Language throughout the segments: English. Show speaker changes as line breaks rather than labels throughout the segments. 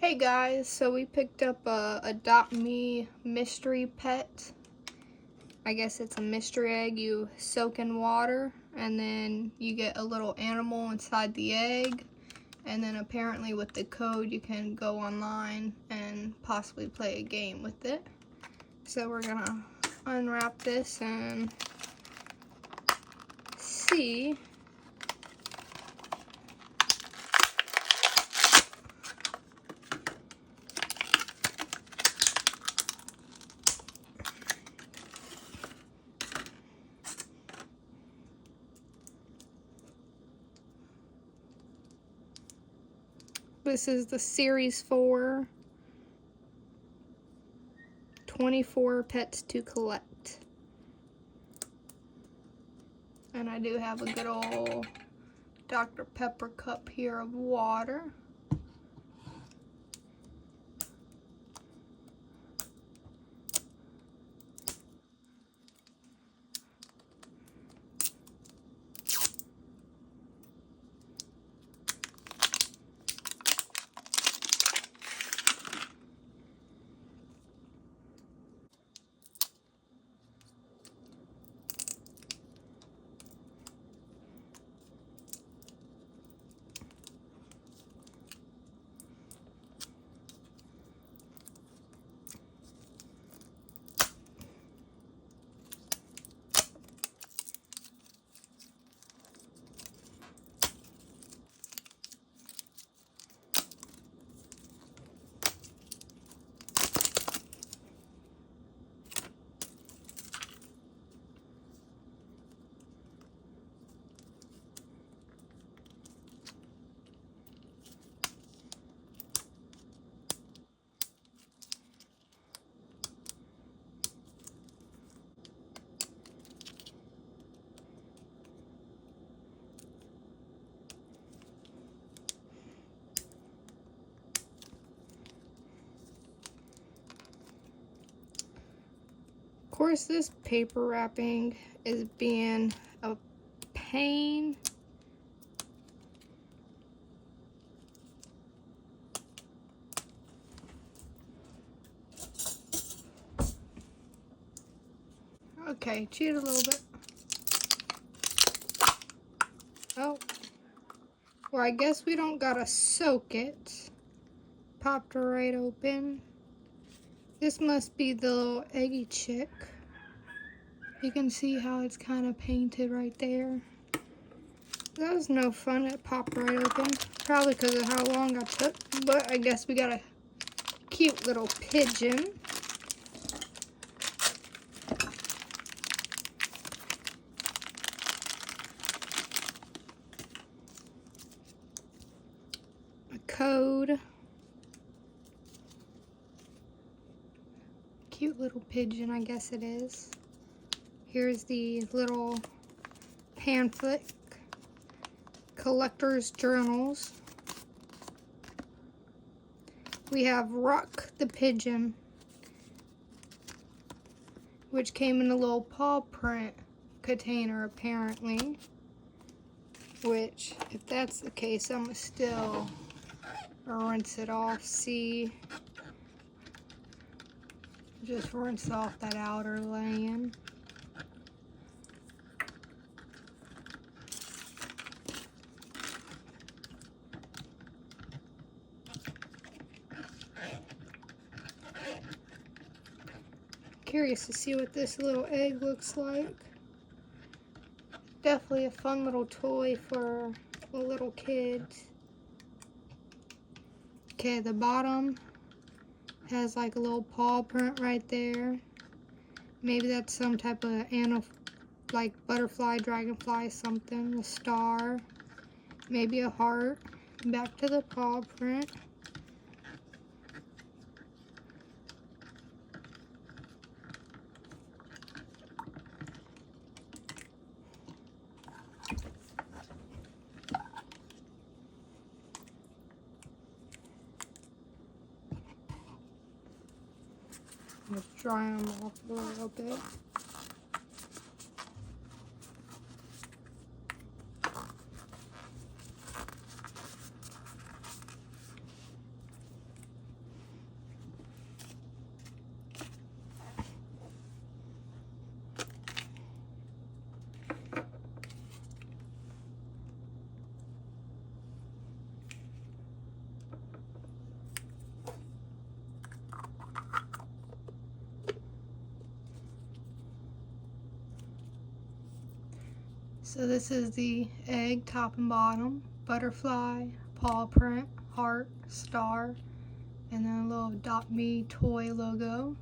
Hey guys, so we picked up a Adopt Me mystery pet. I guess it's a mystery egg you soak in water and then you get a little animal inside the egg, and then apparently with the code you can go online and possibly play a game with it. So we're gonna unwrap this and see. This is the Series 4, 24 pets to collect. And I do have a good old Dr. Pepper cup here of water. Of course, this paper wrapping is being a pain. Okay, cheat a little bit. Oh, well, I guess we don't gotta soak it. Popped her right open. This must be the little eggy chick. You can see how it's kind of painted right there. That was no fun. It popped right open. Probably because of how long I took. But I guess we got a cute little pigeon. A code. Cute little pigeon, I guess it is. Here's the little pamphlet. Collector's journals. We have Ruck the pigeon, which came in a little paw print container apparently. Which, if that's the case, I'm gonna still rinse it off. See, just rinse off that outer layer. Curious to see what this little egg looks like. Definitely a fun little toy for the little kids. Okay, the bottom has like a little paw print right there. Maybe that's some type of animal, like butterfly, dragonfly, something. A star. Maybe a heart. Back to the paw print. Just dry them off a little bit. So this is the egg, top and bottom, butterfly, paw print, heart, star, and then a little Adopt Me toy logo.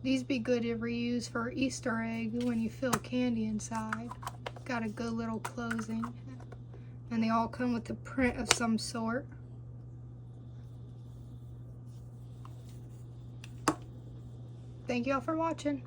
These be good to reuse for Easter egg when you fill candy inside. Got a good little closing. And they all come with a print of some sort. Thank y'all for watching.